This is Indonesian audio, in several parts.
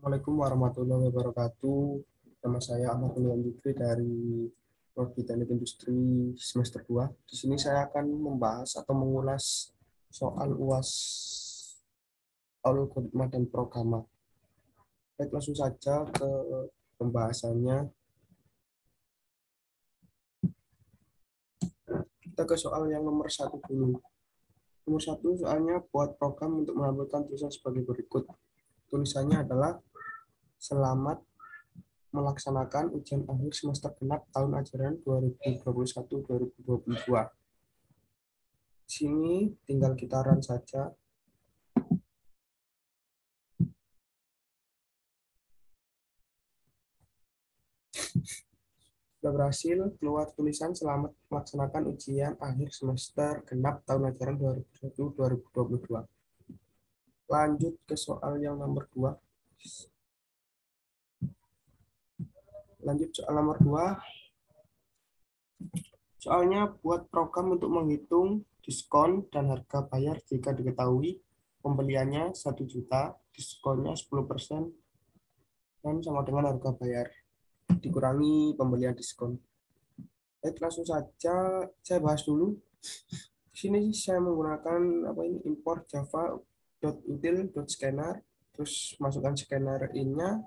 Assalamualaikum warahmatullahi wabarakatuh. Nama saya Ahmad Kurniawan Jufri dari Prodi Teknik Industri semester 2. Di sini saya akan membahas atau mengulas soal UAS algoritma dan programa. Baik, langsung saja ke pembahasannya. Kita ke soal yang nomor 1 dulu. Nomor 1 soalnya buat program untuk menampilkan tulisan sebagai berikut. Tulisannya adalah selamat melaksanakan ujian akhir semester genap tahun ajaran 2021-2022. Sini tinggal kita run saja. Sudah berhasil keluar tulisan selamat melaksanakan ujian akhir semester genap tahun ajaran 2021-2022. Lanjut ke soal yang nomor 2. Lanjut soal nomor 2. Soalnya buat program untuk menghitung diskon dan harga bayar jika diketahui pembeliannya 1 juta, diskonnya 10%, dan sama dengan harga bayar dikurangi pembelian diskon. Baik, langsung saja saya bahas dulu. Di sini saya menggunakan import java.util.scanner, terus masukkan scanner in-nya,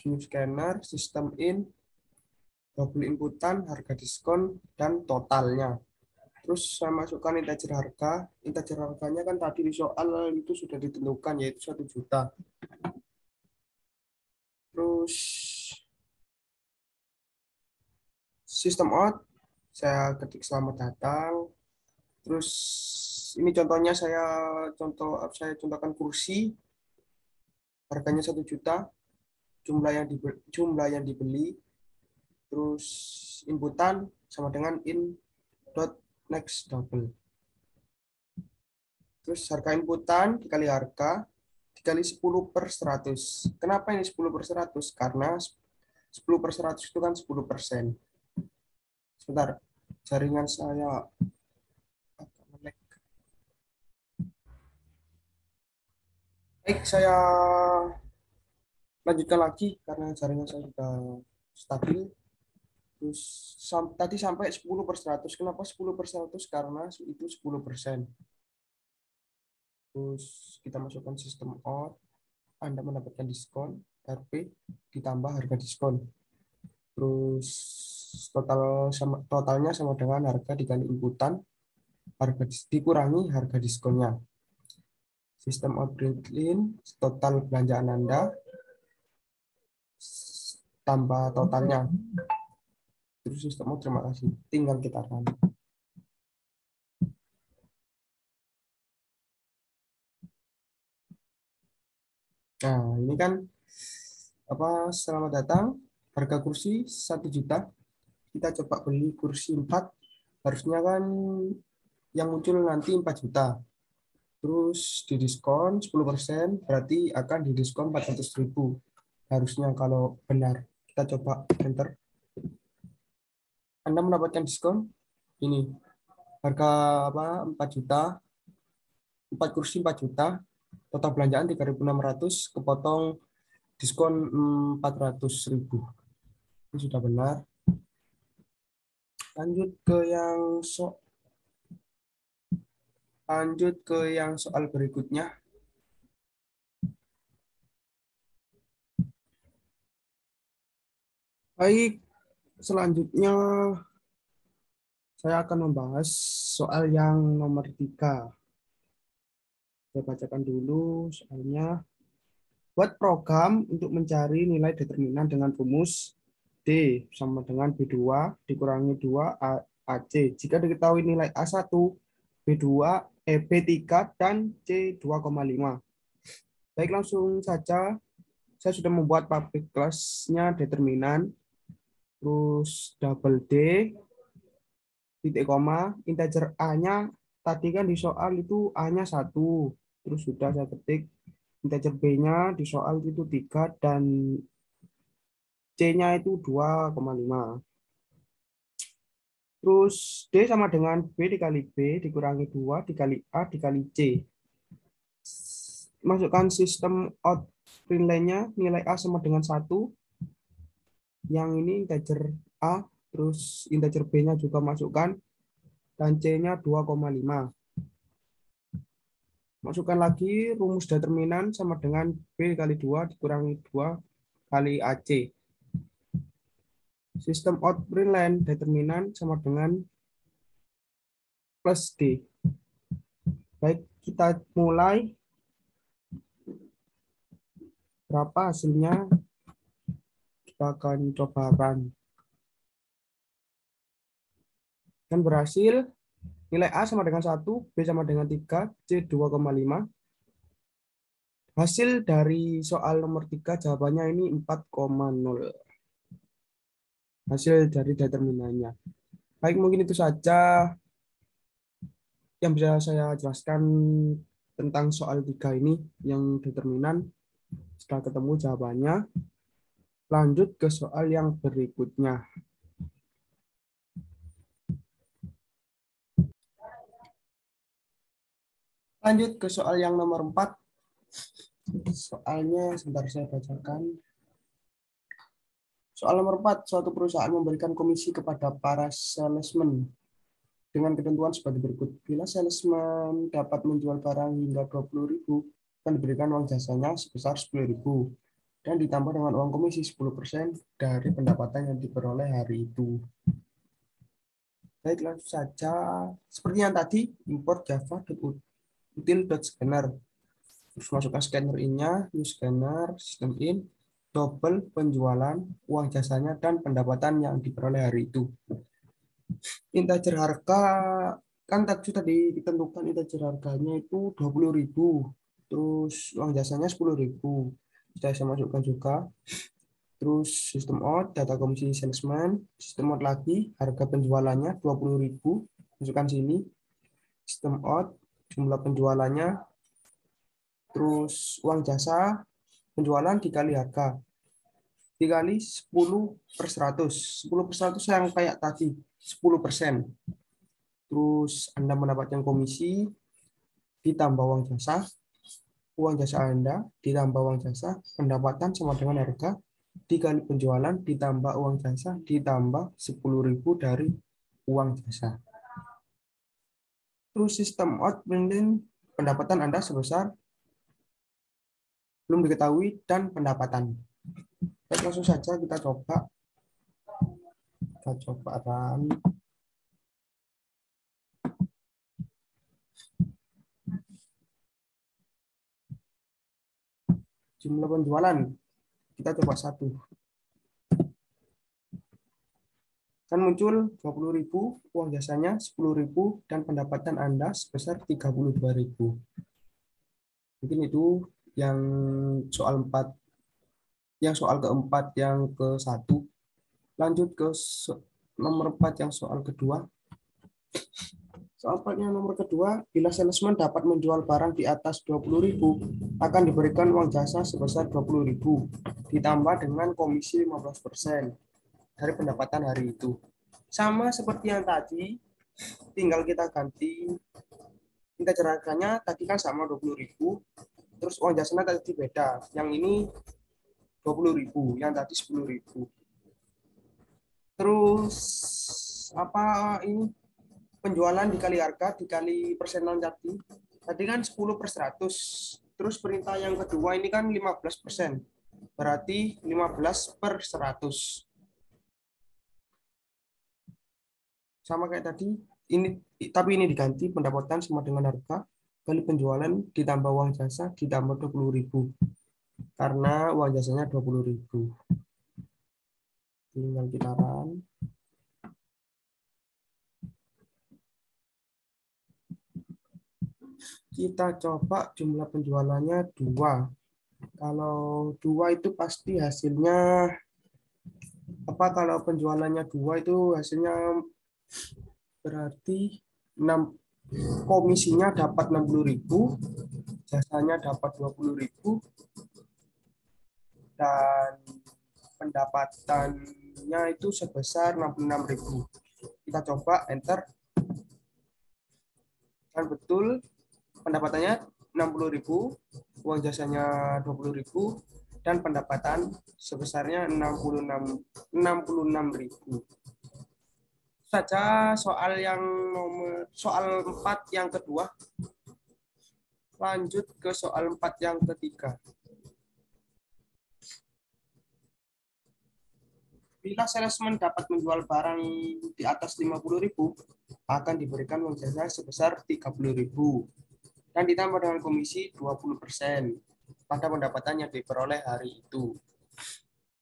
new scanner, system in, double inputan, harga diskon, dan totalnya. Terus saya masukkan integer harga. Integer harganya kan tadi di soal itu sudah ditentukan, yaitu 1 juta. Terus sistem out, saya ketik selamat datang. Terus ini contohnya saya contohkan kursi, harganya 1 juta, jumlah yang dibeli, terus inputan sama dengan in.next double. Terus harga inputan dikali harga dikali 10/100. Kenapa ini 10/100? Karena 10/100 itu kan 10%. Sebentar, jaringan saya baik, saya lanjutkan lagi karena jaringan saya sudah stabil. Terus tadi sampai 10/100. Kenapa 10/100? Karena itu 10%. Terus kita masukkan sistem out. Anda mendapatkan diskon RP ditambah harga diskon. Terus totalnya sama dengan harga dikali inputan, harga dikurangi harga diskonnya. Sistem out print total belanjaan Anda tambah totalnya. Terus sistem out, terima kasih. Tinggal kita run. Nah, ini kan selamat datang. Harga kursi 1 juta. Kita coba beli kursi 4. Harusnya kan yang muncul nanti 4 juta. Terus didiskon 10%, berarti akan didiskon 400.000. Harusnya kalau benar. Kita coba enter. Anda mendapatkan diskon. Ini harga 4 juta. 4 kursi 4 juta. Total belanjaan 3.600, kepotong diskon 400.000. Ini sudah benar. Lanjut ke yang soal berikutnya. Baik, selanjutnya saya akan membahas soal yang nomor 3. Saya bacakan dulu soalnya. Buat program untuk mencari nilai determinan dengan rumus D sama dengan B2 dikurangi 2 AC. Jika diketahui nilai A1, B2, B3, dan C2,5. Baik, langsung saja. Saya sudah membuat public class-nya determinan, terus double D, titik koma, integer A-nya, tadi kan di soal itu A-nya 1, terus sudah saya ketik, integer B-nya di soal itu 3, dan C-nya itu 2,5. Terus D sama dengan B dikali B dikurangi 2 dikali A dikali C. Masukkan sistem out Print-nya nilai A sama dengan 1. Yang ini integer A, terus integer B-nya juga masukkan, dan C-nya 2,5. Masukkan lagi rumus determinan sama dengan B kali 2 dikurangi 2 kali AC. Sistem out print determinan sama dengan plus D. Baik, kita mulai. Berapa hasilnya? Kita akan coba run. Dan berhasil. Nilai A sama dengan 1, B sama dengan 3, C 2,5. Hasil dari soal nomor 3 jawabannya ini 4,0. Hasil dari determinannya. Baik, mungkin itu saja yang bisa saya jelaskan tentang soal 3 ini, yang determinan. Setelah ketemu jawabannya, lanjut ke soal yang berikutnya. Lanjut ke soal yang nomor 4. Soalnya sebentar saya bacakan. Soal nomor 4, suatu perusahaan memberikan komisi kepada para salesman dengan ketentuan sebagai berikut. Bila salesman dapat menjual barang hingga 20.000, akan diberikan uang jasanya sebesar 10.000 dan ditambah dengan uang komisi 10% dari pendapatan yang diperoleh hari itu. Baik, langsung saja. Seperti yang tadi, import java.util.scanner. Terus masukkan scanner in-nya, new scanner, sistem in, double penjualan, uang jasanya, dan pendapatan yang diperoleh hari itu. Integer harga, kan tadi ditentukan integer harganya itu 20.000. Terus uang jasanya 10.000. Sudah saya masukkan juga. Terus sistem out, data komisi salesman, sistem out lagi, harga penjualannya 20.000, masukkan sini. Sistem out, jumlah penjualannya, terus uang jasa, penjualan dikali harga. Dikali 10/100. 10/100 yang kayak tadi, 10%. Terus Anda mendapatkan komisi, ditambah uang jasa Anda, ditambah uang jasa, pendapatan sama dengan harga, dikali penjualan, ditambah uang jasa, ditambah 10.000 dari uang jasa. Terus sistem out pendapatan Anda sebesar belum diketahui dan pendapatan. Baik, langsung saja kita coba. Kita coba run. Jumlah penjualan kita coba 1. Kan muncul 20.000, uang jasanya 10.000, dan pendapatan Anda sebesar 32.000. Mungkin itu yang soal 4. Yang soal keempat yang ke-1. Lanjut ke nomor 4 yang soal kedua. Soal 4 yang nomor kedua, bila salesman dapat menjual barang di atas 20.000, akan diberikan uang jasa sebesar 20.000, ditambah dengan komisi 15% dari pendapatan hari itu. Sama seperti yang tadi, tinggal kita ganti integer harganya, tadi kan sama 20.000, terus uang jasanya tadi beda. Yang ini 20.000, yang tadi 10.000. Terus apa ini? Penjualan dikali harga dikali persenan tadi. Tadi kan 10/100. Terus perintah yang kedua ini kan 15%. Berarti 15/100. Sama kayak tadi, tapi ini diganti pendapatan sama dengan harga kali penjualan ditambah uang jasa ditambah 20.000. Karena uang jasanya 20.000. Tinggal kita run. Kita coba jumlah penjualannya 2. Kalau 2 itu pasti hasilnya apa? Kalau penjualannya 2 itu hasilnya berarti 6, komisinya dapat 60.000, jasanya dapat 20.000, dan pendapatannya itu sebesar 66.000. Kita coba enter. Kan betul pendapatannya 60.000, uang jasanya 20.000, dan pendapatan sebesarnya 66.000. Saja soal 4 yang kedua. Lanjut ke soal 4 yang ketiga. Bila salesman dapat menjual barang di atas 50.000, akan diberikan uang jasa sebesar 30.000 dan ditambah dengan komisi 20% pada pendapatan yang diperoleh hari itu.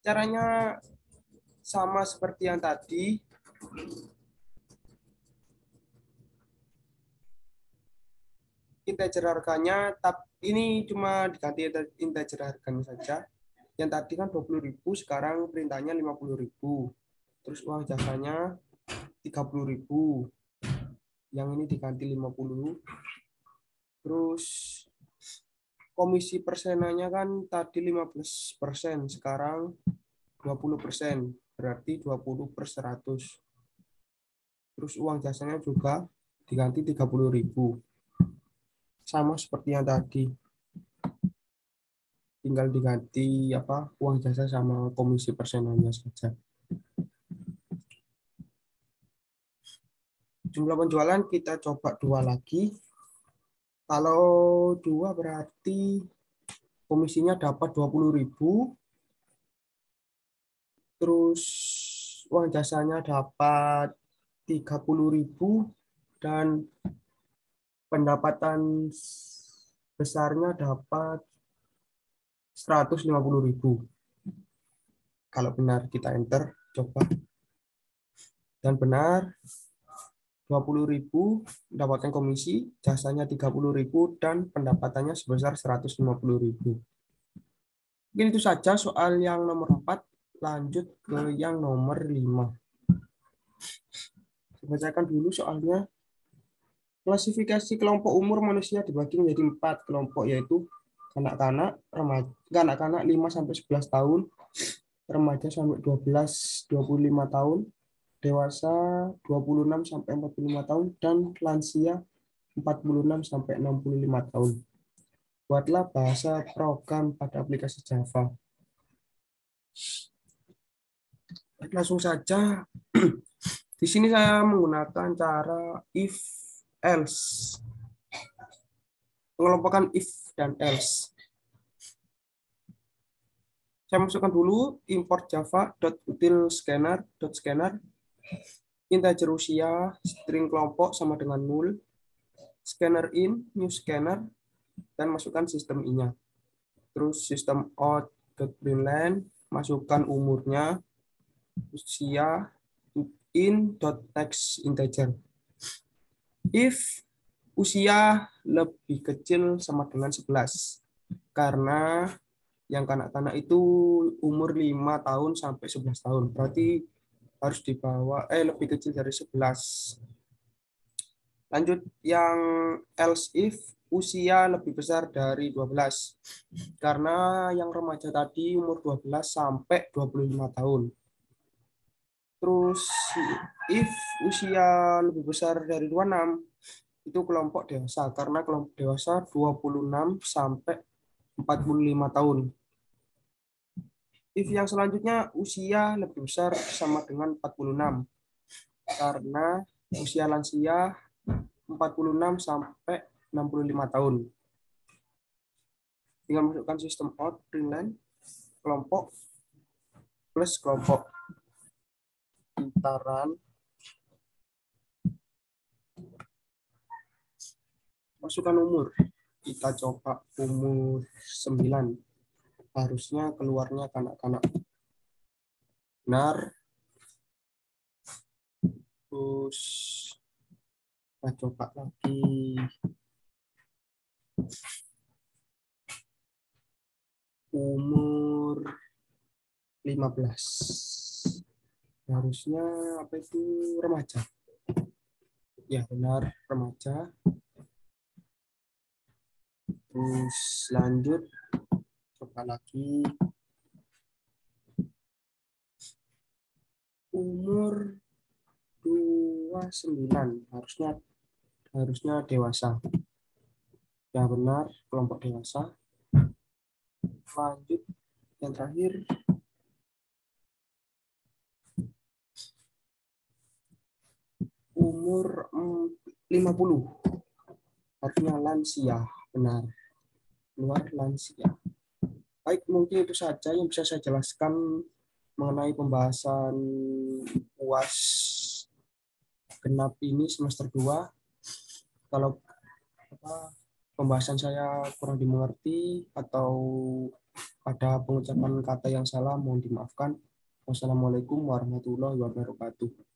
Caranya sama seperti yang tadi. Integer harganya, ini cuma diganti integer harganya saja. Yang tadi kan 20.000, sekarang perintahnya 50.000. Terus uang jasanya 30.000. Yang ini diganti 50. Terus komisi persenanya kan tadi 15%, sekarang 20%, berarti 20/100. Terus uang jasanya juga diganti 30.000. Sama seperti yang tadi. Tinggal diganti uang jasa sama komisi persenannya saja. Jumlah penjualan kita coba 2 lagi. Kalau 2 berarti komisinya dapat 20.000. Terus uang jasanya dapat 30.000 dan pendapatan besarnya dapat 150.000. Kalau benar kita enter, coba. Dan benar, 20.000 mendapatkan komisi, jasanya 30.000 dan pendapatannya sebesar 150.000. Mungkin itu saja soal yang nomor 4. Lanjut ke yang nomor 5. Saya bacakan dulu soalnya. Klasifikasi kelompok umur manusia dibagi menjadi 4 kelompok, yaitu kanak-kanak, remaja, kanak-kanak 5 sampai 11 tahun, remaja sampai 12-25 tahun, dewasa 26 sampai 45 tahun, dan lansia 46 sampai 65 tahun. Buatlah bahasa program pada aplikasi Java. Langsung saja. Di sini saya menggunakan cara if else. Mengelompokkan if dan else. Saya masukkan dulu import java.util_scanner, integer usia, string kelompok sama dengan 0, scanner in, new scanner, dan masukkan sistem I-nya. Terus sistem out.println, masukkan umurnya, usia, in.text integer. If usia lebih kecil sama dengan 11, karena yang kanak-kanak itu umur 5 tahun sampai 11 tahun. Berarti harus di bawah lebih kecil dari 11. Lanjut yang else if usia lebih besar dari 12. Karena yang remaja tadi umur 12 sampai 25 tahun. Terus if usia lebih besar dari 26 itu kelompok dewasa, karena kelompok dewasa 26 sampai 45 tahun. If yang selanjutnya usia lebih besar sama dengan 46. Karena usia lansia 46 sampai 65 tahun. Tinggal masukkan sistem out, println, kelompok, plus kelompok. Interan. Masukkan umur. Kita coba umur 9. Harusnya keluarnya kanak-kanak. Benar. Terus kita coba lagi. Umur 15. Harusnya apa itu remaja. Ya, benar, remaja. Terus lanjut. Coba lagi. Umur 29 harusnya dewasa. Ya benar, kelompok dewasa. Lanjut Yang terakhir, umur 50, artinya lansia, benar, luar lansia. Baik, mungkin itu saja yang bisa saya jelaskan mengenai pembahasan UAS genap ini semester 2. Kalau apa, pembahasan saya kurang dimengerti atau ada pengucapan kata yang salah, mohon dimaafkan. Wassalamualaikum warahmatullahi wabarakatuh.